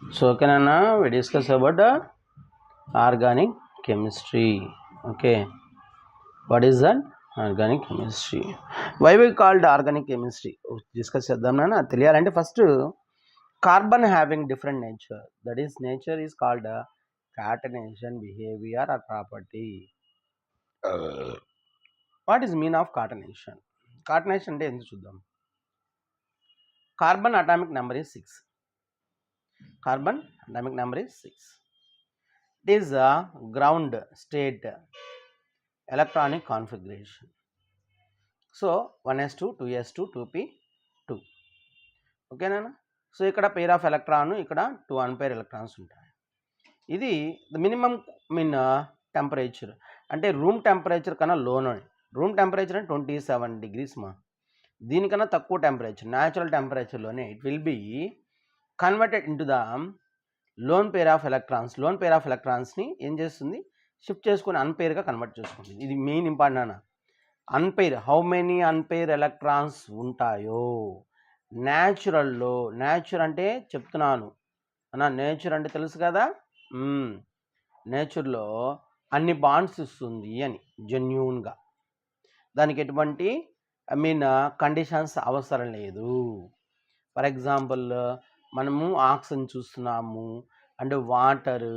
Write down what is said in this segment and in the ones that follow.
So okay Nana, we discuss about the organic chemistry. Okay, what is that? Organic chemistry. Why we called organic chemistry? Discuss చేద్దాం నాన్న. తెలియాలంటే first carbon having different nature. That is nature is called catenation behavior or property. What is mean of catenation? Catenation అంటే ఎందుకు చూద్దాం. Carbon atomic number is 6. Carbon atomic number is 6. It is a ground state electronic configuration. So 1s2, 2s2, 2p2. ఓకేనా? సో ఇక్కడ pair of electron, ఇక్కడ 2 unpaired electrons ఉంటాయి. ఇది minimum temperature అంటే రూమ్ టెంపరేచర్ కన్నా లోన్. రూమ్ టెంపరేచర్ అంటే 27 degrees మా. దీనికన్నా తక్కువ టెంపరేచర్ న్యాచురల్ టెంపరేచర్లోనే it will be converted into the lone pair of electrons. Lone pair of ఎలక్ట్రాన్స్ని ఏం చేస్తుంది, షిఫ్ట్ చేసుకొని అన్పేర్గా కన్వర్ట్ చేసుకుంటుంది. ఇది మెయిన్ ఇంపార్టెంట్ అన్న. Unpair, how many unpair electrons ఉంటాయో న్యాచురల్లో. నేచర్ అంటే చెప్తున్నాను అన్న, నేచర్ అంటే తెలుసు కదా, నేచర్లో అన్ని బాండ్స్ ఇస్తుంది అని జెన్యూన్గా. దానికి ఎటువంటి కండిషన్స్ అవసరం లేదు. ఫర్ ఎగ్జాంపుల్ మనము ఆక్సిజన్ చూస్తున్నాము అండ్ వాటర్,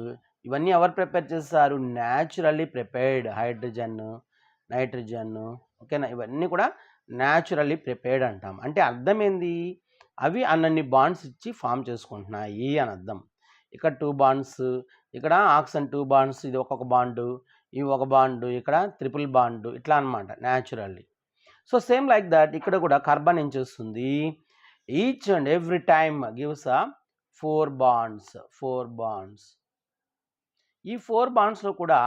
ఇవన్నీ ఎవరు ప్రిపేర్ చేస్తారు? Naturally prepared. హైడ్రోజన్, నైట్రోజన్, ఓకేనా, ఇవన్నీ కూడా న్యాచురల్లీ ప్రిపేర్డ్ అంటాం. అంటే అర్థం ఏంది? అవి అన్నన్ని బాండ్స్ ఇచ్చి ఫామ్ చేసుకుంటున్నాయి అని అర్థం. ఇక్కడ 2 బాండ్స్, ఇక్కడ ఆక్సిజన్ 2 బాండ్స్, ఇది ఒక్కొక్క బాండు, ఇవి ఒక బాండు, ఇక్కడ ట్రిపుల్ బాండు, ఇట్లా అనమాట naturally. So same like that ఇక్కడ కూడా కార్బన్ ఏం చేస్తుంది, each and every time gives 4 bonds. 4 bonds. ఈ 4 బాండ్స్లో కూడా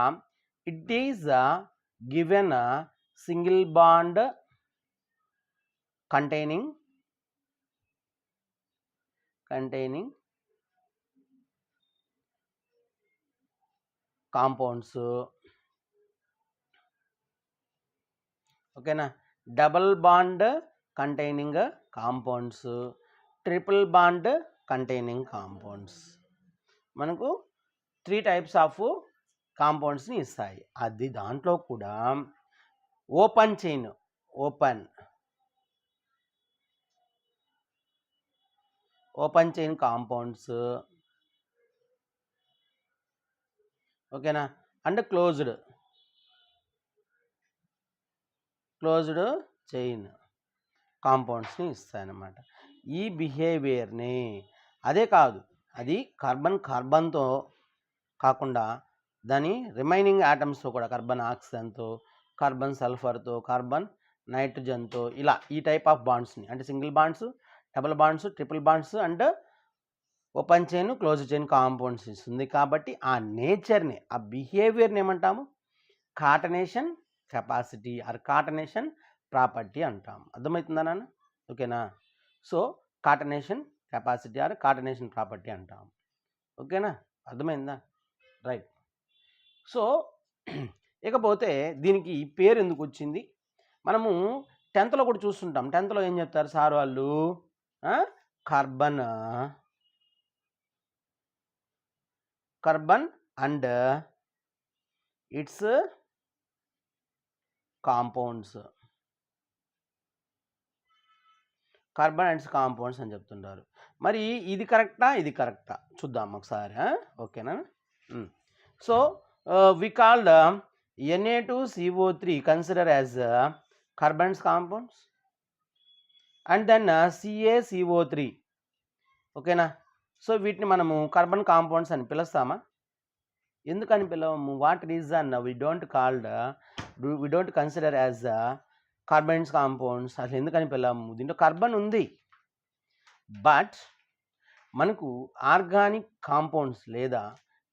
it is given single bond containing compounds. ఓకేనా? Double bond containing compounds, triple bond containing compounds. మనకు 3 types ఆఫ్ కాంపౌండ్స్ని ఇస్తాయి. అది దాంట్లో కూడా open chain, open chain compounds, ఓకేనా, అండ్ క్లోజ్డ్ చైన్ కాంపౌండ్స్ని ఇస్తాయన్నమాట. ఈ బిహేవియర్ని, అదే కాదు, అది కార్బన్తో కాకుండా దాని రిమైనింగ్ ఆటమ్స్తో కూడా, కార్బన్ ఆక్సిజన్తో, కార్బన్ సల్ఫర్తో, కార్బన్ నైట్రోజన్తో, ఇలా ఈ టైప్ ఆఫ్ బాండ్స్ని, అంటే single bonds, double bonds, triple bonds and open chain, close chain compounds ఇస్తుంది. కాబట్టి ఆ నేచర్ని, ఆ బిహేవియర్ని ఏమంటాము? కాటనేషన్ కెపాసిటీ ఆర్ కాటనేషన్ ప్రాపర్టీ అంటాం. అర్థమవుతుందా నాన్న? ఓకేనా? సో కాటనేషన్ కెపాసిటీ ఆర్ కాటనేషన్ ప్రాపర్టీ అంటాం. ఓకేనా? అర్థమైందా? రైట్. సో ఇకపోతే దీనికి ఈ పేరు ఎందుకు వచ్చింది? మనము 10th కూడా చూస్తుంటాం. 10th ఏం చెప్తారు సార్ వాళ్ళు? Carbon and it's compounds, carbon and it's compounds అని చెప్తుంటారు. మరి ఇది కరెక్టా, ఇది కరెక్టా చూద్దాం ఒకసారి. ఓకేనా? So we called Na2CO3 consider as carbon's compounds and then CaCO3. ఓకేనా? సో వీటిని మనము కార్బన్ కాంపౌండ్స్ అని పిలుస్తామా? ఎందుకని పిలవము? What reason we don't consider as carbons compounds? అసలు ఎందుకని పిలవము? దీంట్లో కార్బన్ ఉంది, బట్ మనకు ఆర్గానిక్ కాంపౌండ్స్ లేదా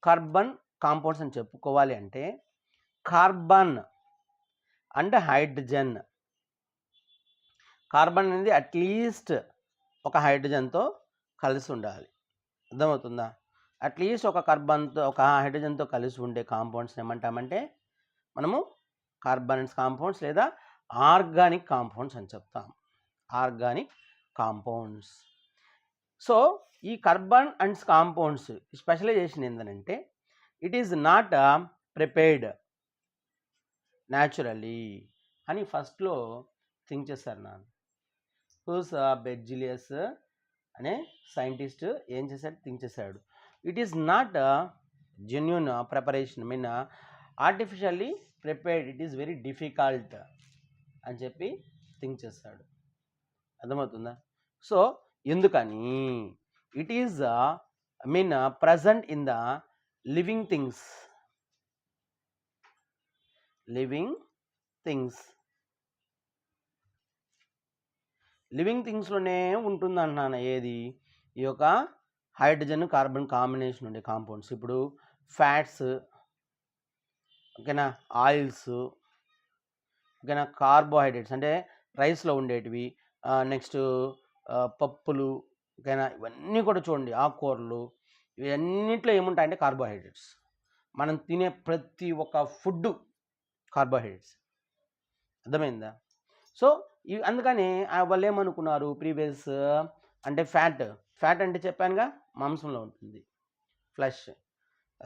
కార్బన్ కాంపౌండ్స్ అని చెప్పుకోవాలి అంటే కార్బన్ అండ్ హైడ్రోజన్. కార్బన్ అనేది అట్లీస్ట్ ఒక హైడ్రోజన్తో కలిసి ఉండాలి. అర్థమవుతుందా? అట్లీస్ట్ ఒక కార్బన్తో, ఒక హైడ్రోజన్తో కలిసి ఉండే కాంపౌండ్స్ ఏమంటామంటే మనము కార్బన్స్ కాంపౌండ్స్ లేదా ఆర్గానిక్ కాంపౌండ్స్ అని చెప్తాం. Organic compounds. సో ఈ కార్బన్ అండ్ కాంపౌండ్స్ స్పెషలైజేషన్ ఏంటంటే it is not prepared naturally అని ఫస్ట్లో థింక్ చేశారు నాన్న. హూస్ బెర్జిలియస్ అనే సైంటిస్ట్ ఏం చేశాడు, థింక్ చేశాడు. It is not genuine preparation, mean artificially prepared, it is very difficult అని చెప్పి థింక్ చేశాడు. అర్థమవుతుందా? సో ఎందుకని it is mean present in the living things, living things, లివింగ్ థింగ్స్లోనే ఉంటుంది అంటున్నాను. ఏది? ఈ యొక్క హైడ్రోజన్ కార్బన్ కాంబినేషన్ ఉండే కాంపౌండ్స్. ఇప్పుడు ఫ్యాట్స్, ఓకేనా, ఆయిల్స్, ఓకేనా, కార్బోహైడ్రేట్స్ అంటే రైస్లో ఉండేటివి, నెక్స్ట్ పప్పులు, ఓకేనా, ఇవన్నీ కూడా చూడండి, ఆకుకూరలు, ఇవన్నిట్లో ఏముంటాయంటే కార్బోహైడ్రేట్స్. మనం తినే ప్రతి ఒక్క ఫుడ్ కార్బోహైడ్రేట్స్. అర్థమైందా? సో అందుకని వాళ్ళు ఏమనుకున్నారు ప్రీవియస్ అంటే ఫ్యాట్ అంటే చెప్పానుగా మాంసంలో ఉంటుంది, ఫ్లెష్,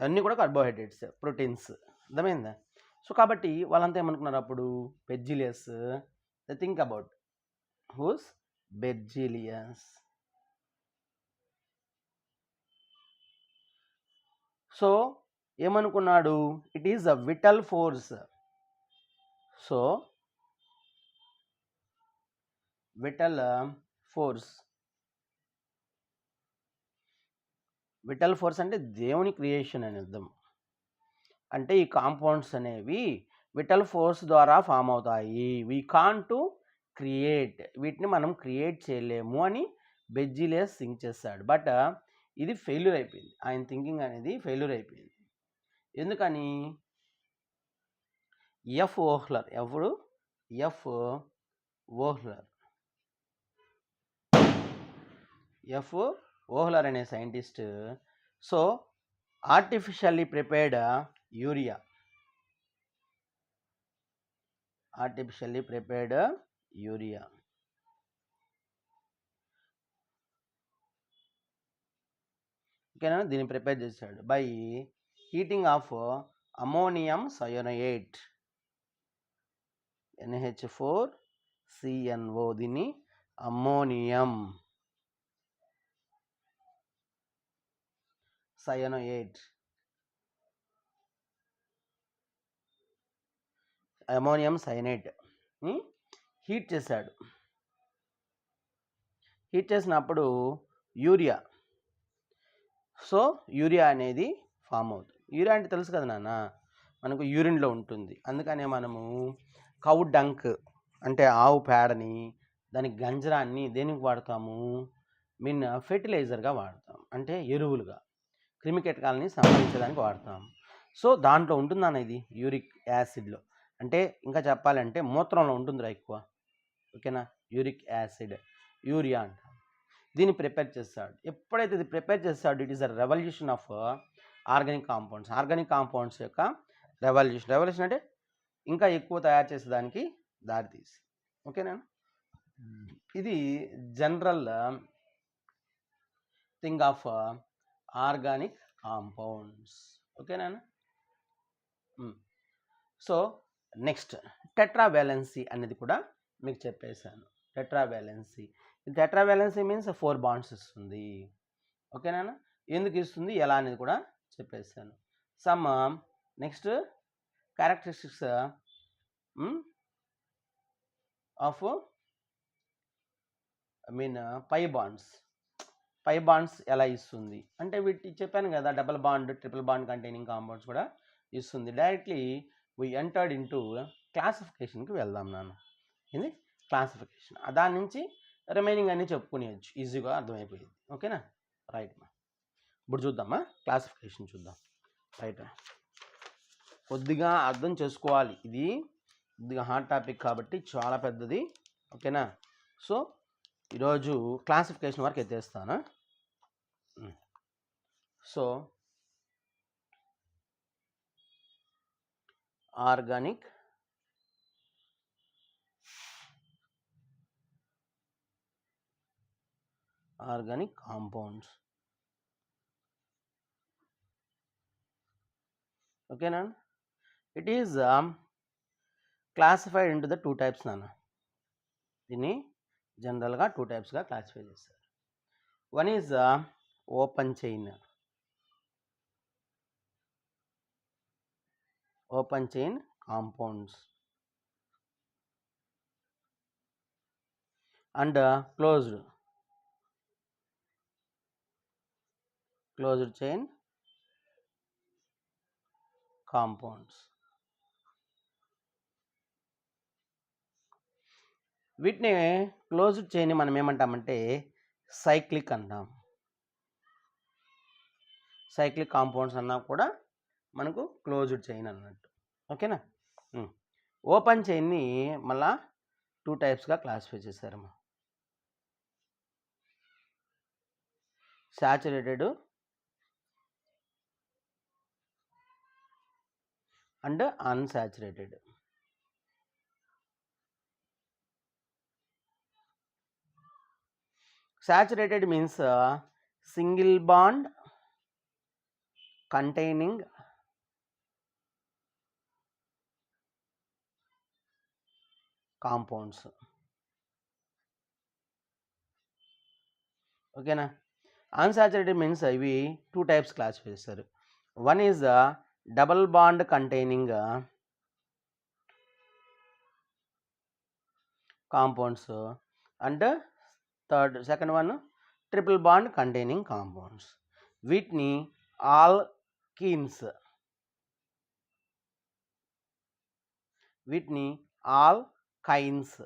అన్నీ కూడా కార్బోహైడ్రేట్స్, ప్రోటీన్స్. అర్థమైందా? సో కాబట్టి వాళ్ళంతా ఏమనుకున్నారు అప్పుడు, Berzelius, think about who's Berzelius. So ఏమనుకున్నాడు, it is a vital force. So vital force, vital force అంటే దేవుని క్రియేషన్ అని అర్థం. అంటే ఈ కాంపౌండ్స్ అనేవి విటల్ ఫోర్స్ ద్వారా ఫామ్ అవుతాయి. వీ కాంట్ టు క్రియేట్, వీటిని మనం క్రియేట్ చేయలేము అని బెర్జిలియస్ థింక్ చేస్తాడు. బట్ ఇది ఫెయిల్యూర్ అయిపోయింది, ఆయన థింకింగ్ అనేది ఫెయిల్యూర్ అయిపోయింది. ఎందుకని? ఎఫ్ ఓహ్లర్, ఎప్పుడు ఎఫ్ ఓహ్లర్, ఎఫ్ ఓహ్లర్ అనే scientist so artificially prepared urea, artificially prepared urea, ఓకేనా, దీన్ని ప్రిపేర్ చేశాడు by heating of ammonium cyanate, NH4CNO, దీన్ని ammonium cyanate, ammonium cyanate heat చేశాడు. హీట్ చేసినప్పుడు యూరియా, సో యూరియా అనేది ఫామ్ అవుతుంది. యూరియా అంటే తెలుసు కదా నాన్న, మనకు యూరిన్లో ఉంటుంది. అందుకనే మనము కౌ డంక్ అంటే ఆవు పేడని, దాని గంజరాన్ని దేనికి వాడతాము, మీన్ ఫెర్టిలైజర్గా వాడతాం, అంటే ఎరువులుగా, క్రిమికీటకాలని సంహరించడానికి వాడతాం. సో దాంట్లో ఉంటుందన్న ఇది యూరిక్ యాసిడ్లో, అంటే ఇంకా చెప్పాలంటే మూత్రంలో ఉంటుందిరా ఎక్కువ, ఓకేనా, యూరిక్ యాసిడ్, యూరియా అంట. దీన్ని ప్రిపేర్ చేస్తాడు. ఎప్పుడైతే ఇది ప్రిపేర్ చేస్తాడు, it is a revolution of organic compounds, organic compounds యొక్క రెవల్యూషన్ అంటే ఇంకా ఎక్కువ తయారు చేసేదానికి దారితీసి, ఓకేనా. ఇది general thing of organic compounds, ఓకేనా. సో నెక్స్ట్ టెట్రావాలెన్సీ అనేది కూడా మీకు చెప్పేశాను. టెట్రావాలెన్సీ, టెట్రావాలెన్సీ మీన్స్ 4 బాండ్స్ ఇస్తుంది, ఓకేనా. ఎందుకు ఇస్తుంది, ఎలా అనేది కూడా చెప్పేశాను. Some next characteristics of pi bonds ఎలా ఇస్తుంది అంటే వీటి చెప్పాను కదా, double bond, triple bond containing compounds కూడా ఇస్తుంది. డైరెక్ట్లీ వీ ఎంటర్డ్ ఇంటూ క్లాసిఫికేషన్కి వెళ్దాం నాన్న. ఇది క్లాసిఫికేషన్, దాని నుంచి రిమైనింగ్ అన్నీ చెప్పుకునేయచ్చు, ఈజీగా అర్థమైపోయింది, ఓకేనా. రైట్ మా, ఇప్పుడు చూద్దామా క్లాసిఫికేషన్ చూద్దాం. రైట్, కొద్దిగా అర్థం చేసుకోవాలి, ఇది కొద్దిగా హాట్ టాపిక్ కాబట్టి చాలా పెద్దది, ఓకేనా. సో ఈరోజు క్లాసిఫికేషన్ వరకు ఎత్తేస్తాను. So organic organic compounds. ఓకేనా? It is classified into the 2 types నాన్న. దీన్ని జనరల్గా 2 టైప్స్గా క్లాసిఫై చేస్తారు. One is open chain. Open chain compounds and closed chain compounds. వీటిని క్లోజ్డ్ చైన్ మనం ఏమంటామంటే సైక్లిక్ అంటాం. సైక్లిక్ కాంపౌండ్స్ అన్నా కూడా మనకు క్లోజ్డ్ చైన్ అన్నట్టు. ఓకేనా? ఓపెన్ చైన్ని మళ్ళా 2 టైప్స్గా క్లాసిఫై చేశారమ్మా. Saturated and unsaturated. Saturated means single bond containing compounds. Okay na? Unsaturated means ivi 2 types classify chesaru. One is double bond containing compounds and second one triple bond containing compounds. వీటిని alkenes. వీటిని alkynes.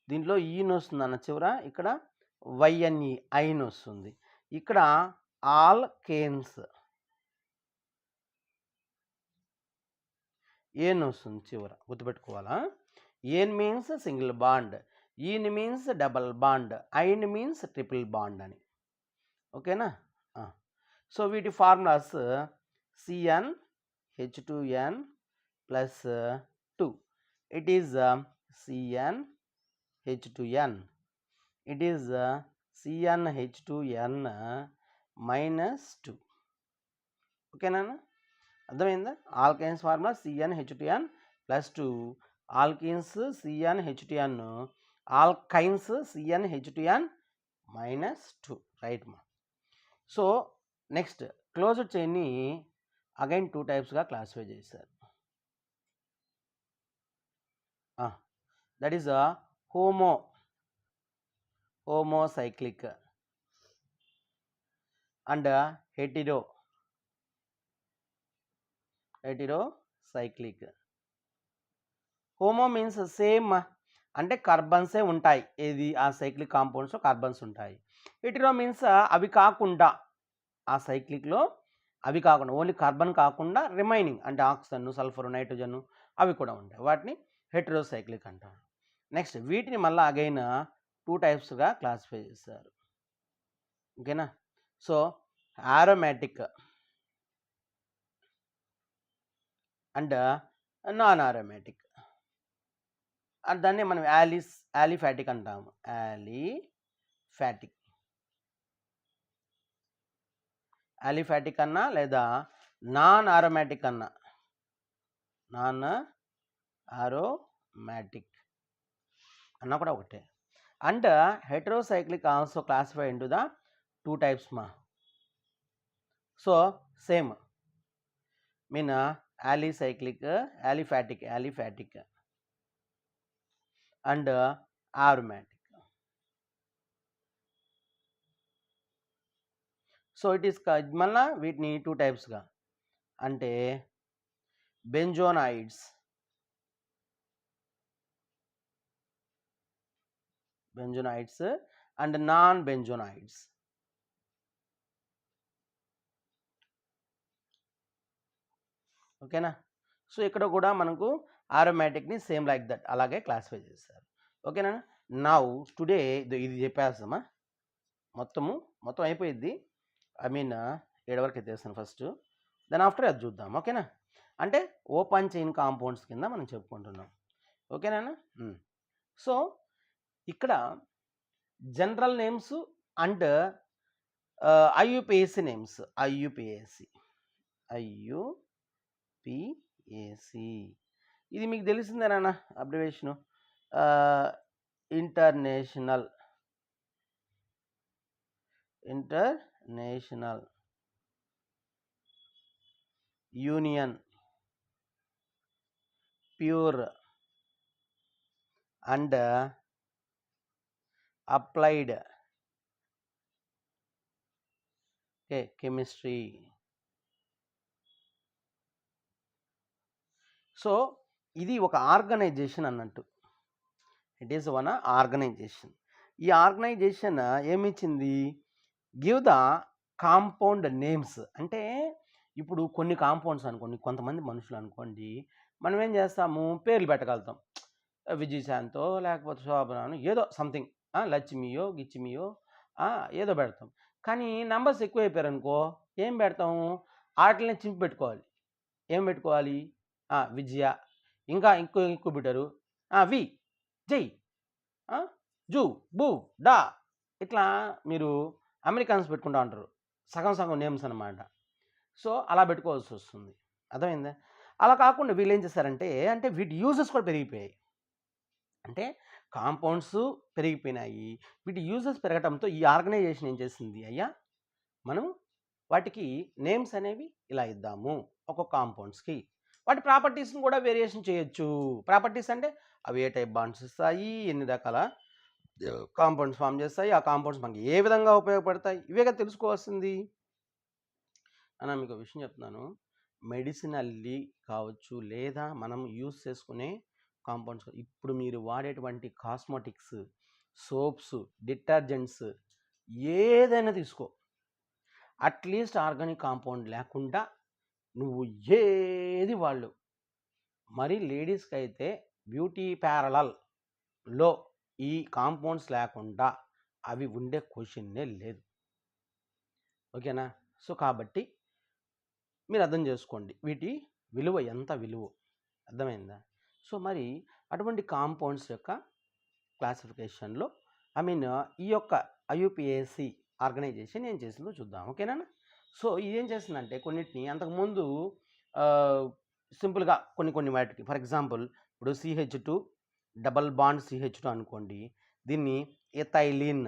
దీంట్లో ఈన్ వస్తుంది అన్న చివర, ఇక్కడ వైఎన్ఈ ఐన్ వస్తుంది. ఇక్కడ alkanes ane వస్తుంది చివర, గుర్తుపెట్టుకోవాలా. Ane means single bond, ene means double bond, yne means triple bond అని. ఓకేనా? సో వీటి formulas CN H2n plus 2. It is CN H2n. It is CN H2n minus 2. Okay na? అర్థమైందా? Alkynes formula CN H2n plus 2. Alkenes CN H2n, alkynes CN H2n minus 2. Right మా. So next closed చైన్ని again 2 టైప్స్గా classify చేశారు. That is homocyclic and heterocyclic. Homo means same, అంటే కార్బన్సే ఉంటాయి, ఏది ఆ సైక్లిక్ కాంపౌండ్స్లో కార్బన్స్ ఉంటాయి. హెటిరో మీన్స్ అవి కాకుండా, ఆ సైక్లిక్లో అవి కాకుండా, ఓన్లీ కార్బన్ కాకుండా రిమైనింగ్ అంటే ఆక్సిజన్, సల్ఫర్, నైట్రోజన్ అవి కూడా ఉంటాయి. వాటిని హెటరోసైక్లిక్ అంటారు. నెక్స్ట్ వీటిని మళ్ళీ అగైన్ 2 టైప్స్గా క్లాసిఫై చేశారు. ఓకేనా? So aromatic and non aromatic. దాన్ని మనం యాలిఫాటిక్ అంటాము. యాలిఫాటిక్ అన్నా లేదా నాన్ ఆరోమాటిక్ అన్నా, నాన్ ఆరోమాటిక్ అన్నా కూడా ఒకటే. And heterocyclic also classify into the 2 types మా. So same mean aliphatic and aromatic. So it is మళ్ళా వీటిని 2 టైప్స్గా, అంటే బెంజోనాయిడ్స్ అండ్ నాన్ బెంజోనాయిడ్స్. ఓకేనా? సో ఇక్కడ కూడా మనకు ఆరోమాటిక్ని సేమ్ లైక్ దట్ అలాగే క్లాసిఫై చేస్తారు. ఓకేనా? నౌ టుడే ఇది చెప్పేస్తామా, మొత్తం అయిపోయింది. ఐ మీన్ 7 వరకు ఎత్తేస్తాను ఫస్ట్, దెన్ ఆఫ్టర్ అది చూద్దాం. ఓకేనా? అంటే ఓపెన్ చైన్ కాంపౌండ్స్ కింద మనం చెప్పుకుంటున్నాం. ఓకేనా? సో ఇక్కడ general names and IUPAC names. IUPAC ఇది మీకు తెలిసిందేనా abbreviation? International Union Pure and Applied Chemistry. So ఇది ఒక ఆర్గనైజేషన్ అన్నట్టు. It is one organization. ఈ ఆర్గనైజేషన్ ఏమిచ్చింది? Give the compound names. అంటే ఇప్పుడు కొన్ని కాంపౌండ్స్ అనుకోండి, కొంతమంది మనుషులు అనుకోండి, మనం ఏం చేస్తాము, పేర్లు పెట్టగలుగుతాం. విజయశాంతో లేకపోతే శోభనాను, ఏదో సంథింగ్, లక్ష్మియో గిచ్చిమియో ఏదో పెడతాం. కానీ నంబర్స్ ఎక్కువైపోయారు అనుకో, ఏం పెడతాము? వాటిని చింపి పెట్టుకోవాలి. ఏం పెట్టుకోవాలి? విజయ, ఇంకా ఎక్కువ పెట్టారు, వి, జై, జూ, బూ, డా, ఇట్లా మీరు అమెరికన్స్ పెట్టుకుంటా ఉంటారు, సగం సగం నేమ్స్ అనమాట. సో అలా పెట్టుకోవాల్సి వస్తుంది. అర్థమైందా? అలా కాకుండా వీళ్ళు ఏం చేస్తారంటే, అంటే వీటి యూజెస్ కూడా పెరిగిపోయాయి. అంటే కాంపౌండ్స్ పెరిగిపోయినాయి. వీటి యూజెస్ పెరగడంతో ఈ ఆర్గనైజేషన్ ఏం చేసింది, అయ్యా మనం వాటికి నేమ్స్ అనేవి ఇలా ఇద్దాము ఒక్కొక్క కాంపౌండ్స్కి. వాటి ప్రాపర్టీస్ని కూడా వేరియేషన్ చేయొచ్చు. ప్రాపర్టీస్ అంటే అవి ఏ టైప్ బాండ్స్ ఇస్తాయి, ఎన్ని రకాల కాంపౌండ్స్ ఫామ్ చేస్తాయి, ఆ కాంపౌండ్స్ మనకి ఏ విధంగా ఉపయోగపడతాయి, ఇవేగా తెలుసుకోవాల్సింది. అన్న మీకు ఒక విషయం చెప్తున్నాను, మెడిసినల్లీ కావచ్చు లేదా మనం యూస్ చేసుకునే కాంపౌండ్స్, ఇప్పుడు మీరు వాడేటువంటి కాస్మెటిక్స్, సోప్స్, డిటర్జెంట్స్ ఏదైనా తీసుకో, అట్లీస్ట్ ఆర్గానిక్ కాంపౌండ్ లేకుండా నువ్వు ఏది వాళ్ళు. మరి లేడీస్కి అయితే బ్యూటీ ప్యారలల్లో ఈ కాంపౌండ్స్ లేకుండా అవి ఉండే క్వశ్చన్నే లేదు. ఓకేనా? సో కాబట్టి మీరు అర్థం చేసుకోండి వీటి విలువ ఎంత విలువ. అర్థమైందా? సో మరి అటువంటి కాంపౌండ్స్ యొక్క క్లాసిఫికేషన్లో ఈ యొక్క ఐయుపిఎస్సి ఆర్గనైజేషన్ ఏం చేసిందో చూద్దాం. ఓకేనా? సో ఇదేం చేసిందంటే కొన్నిటిని అంతకుముందు సింపుల్గా కొన్ని వాటికి, ఫర్ ఎగ్జాంపుల్ ఇప్పుడు CH2 డబల్ బాండ్ CH2 అనుకోండి, దీన్ని ఎథైలిన్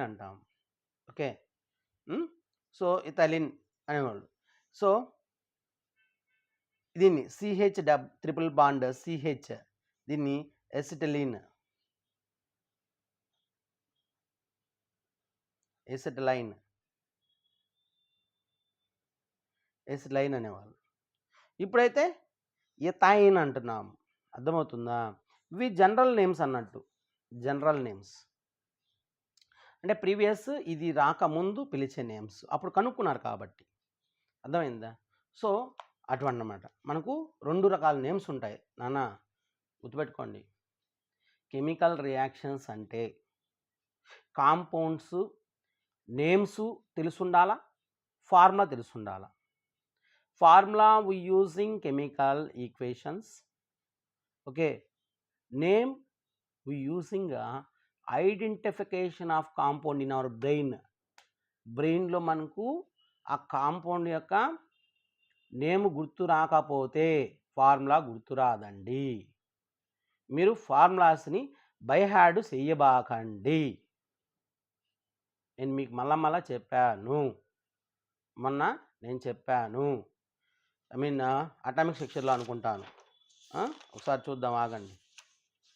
అంటాం. ఓకే, సో ఎథైలిన్ అనేవాళ్ళు. సో దీన్ని CH ట్రిపుల్ బాండ్ CH, దీన్ని ఎసిటైలిన్ అనేవాళ్ళు. ఇప్పుడైతే ఎథైన్ అంటున్నాం. అర్థమవుతుందా? ఇవి జనరల్ నేమ్స్ అన్నట్టు. జనరల్ నేమ్స్ అంటే ప్రీవియస్ ఇది రాకముందు పిలిచే నేమ్స్, అప్పుడు కనుక్కున్నారు కాబట్టి. అర్థమైందా? సో అటువంటి అన్నమాట. మనకు 2 రకాల నేమ్స్ ఉంటాయి నాన్న, గుర్తుపెట్టుకోండి. కెమికల్ రియాక్షన్స్ అంటే కాంపౌండ్స్ నేమ్స్ తెలుసుండాలా, ఫార్ములా తెలుసుండాలా. Formula we using chemical equations. Okay, name we using identification of compound in our బ్రెయిన్లో మనకు ఆ కాంపౌండ్ యొక్క నేమ్ గుర్తు రాకపోతే ఫార్ములా గుర్తురాదండి. మీరు ఫార్ములాస్ని బైహార్డ్ చెయ్యబాకండి. నేను మీకు మళ్ళా చెప్పాను, మొన్న నేను చెప్పాను, అటామిక్ సెక్షన్లో అనుకుంటాను. ఒకసారి చూద్దాం, ఆగండి.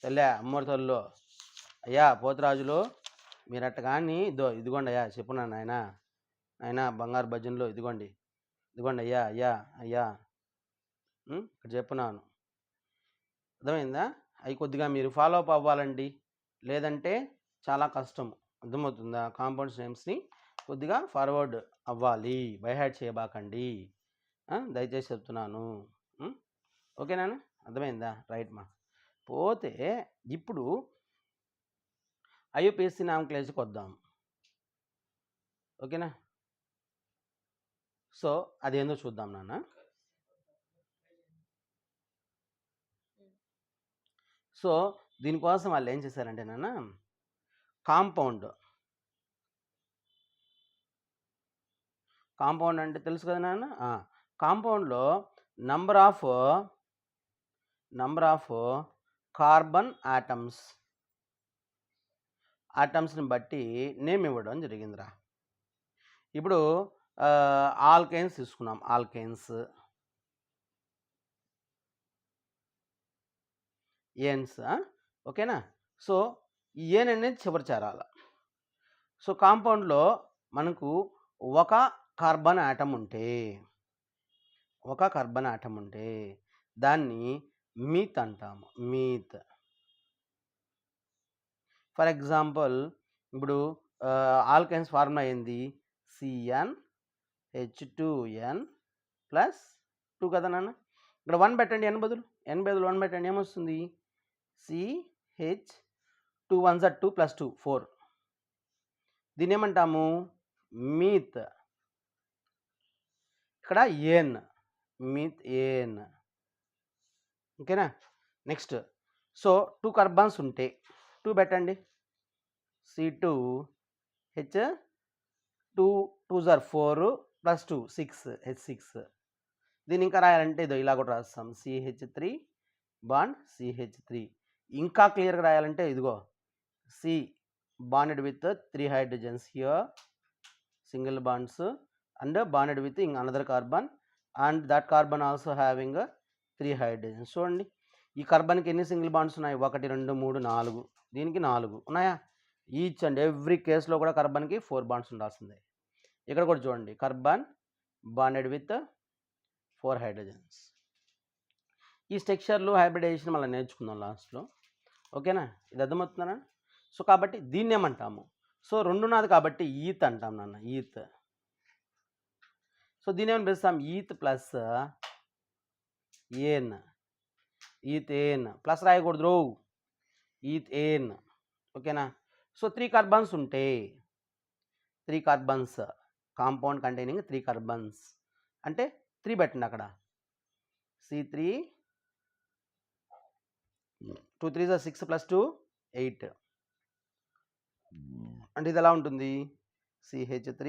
తెల్లే అమ్మోరితల్లో అయ్యా పోతురాజులో మీరు అట్ట కానీ ఇదిగోండి అయ్యా, చెప్పున్నాను ఆయన బంగారు భజనలో ఇదిగోండి అయ్యా ఇక్కడ చెప్పున్నాను. అర్థమైందా? అవి కొద్దిగా మీరు ఫాలో అప్ అవ్వాలండి, లేదంటే చాలా కష్టం. అర్థమవుతుందా? కాంపౌండ్స్ నేమ్స్ని కొద్దిగా ఫార్వర్డ్ అవ్వాలి, బైహార్డ్ చేయబాకండి, దయచేసి చెప్తున్నాను. ఓకేనా? అర్థమైందా? రైట్ మా. పోతే ఇప్పుడు ఐయుపిఎస్సి నామక్లేజ్కి వద్దాం. ఓకేనా? సో అదేందో చూద్దాం నాన్న. సో దీనికోసం వాళ్ళు ఏం చేశారంటే నాన్న కాంపౌండ్ అంటే తెలుసు కదా నాన్న, కాంపౌండ్లో నంబర్ ఆఫ్ కార్బన్ ఆటమ్స్ని బట్టి నేమ్ ఇవ్వడం జరిగిందిరా. ఇప్పుడు ఆల్కైన్స్ తీసుకున్నాం, ఏన్స్, ఓకేనా. సో ఈ ఏన్ అనేది చివరి చేరాల. సో కాంపౌండ్లో మనకు ఒక కార్బన్ ఆటం ఉంటే దాన్ని మీత్ అంటాము. ఫర్ ఎగ్జాంపుల్ ఇప్పుడు ఆల్కైన్స్ ఫార్ములా ఏంది, CnH2n+2 కదా నాన్న. ఇక్కడ 1 పెట్టండి, n బదులు 1 పెట్టండి, ఏమొస్తుంది, CH2 1s 2 + 2 4. దీన్ని ఏమంటాము, మీత్. ఇక్కడ మీత్ ఏన్, ఓకేనా. నెక్స్ట్, సో 2 కార్బన్స్ ఉంటే 2 పెట్టండి, C2H2 2s 4 + 2 6 H6. దీన్ని ఇంకా రాయాలంటే ఇదో ఇలా కూడా రాస్తాం, CH3 బాండ్ CH3. ఇంకా క్లియర్గా రాయాలంటే ఇదిగో C bonded with 3 hydrogens here, single bonds, and bonded with another carbon, and that carbon also having 3 hydrogens. చూడండి ఈ కార్బన్కి ఎన్ని సింగిల్ బాండ్స్ ఉన్నాయి, 1 2 3 4, దీనికి 4 ఉన్నాయా. ఈచ్ అండ్ ఎవ్రీ కేసులో కూడా కార్బన్కి 4 బాండ్స్ ఉండాల్సిందే. ఇక్కడ కూడా చూడండి, కార్బన్ బాండెడ్ విత్ 4 hydrogens. ఈ స్ట్రక్చర్లు హైబ్రిడైజేషన్ మళ్ళీ నేర్చుకుందాం లాస్ట్లో, ఓకేనా. ఇది అర్థమవుతుందా. సో కాబట్టి దీన్ని ఏమంటాము, సో 2 ఉన్నది కాబట్టి ఈత్ అంటాం నాన్న, ఈత్. సో దీన్ని ఏమని పిలుస్తాం, ఈత్ ప్లస్ ఏన్, ప్లస్ రాయకూడదు, ఈత్ ఏన్, ఓకేనా. సో 3 కార్బన్స్ ఉంటే 3 కార్బన్స్, కాంపౌండ్ కంటైనింగ్ 3 కార్బన్స్ అంటే 3 పెట్టండి అక్కడ, C3 2 3s 6 + 2 8. అంటే ఇది ఎలా ఉంటుంది, CH3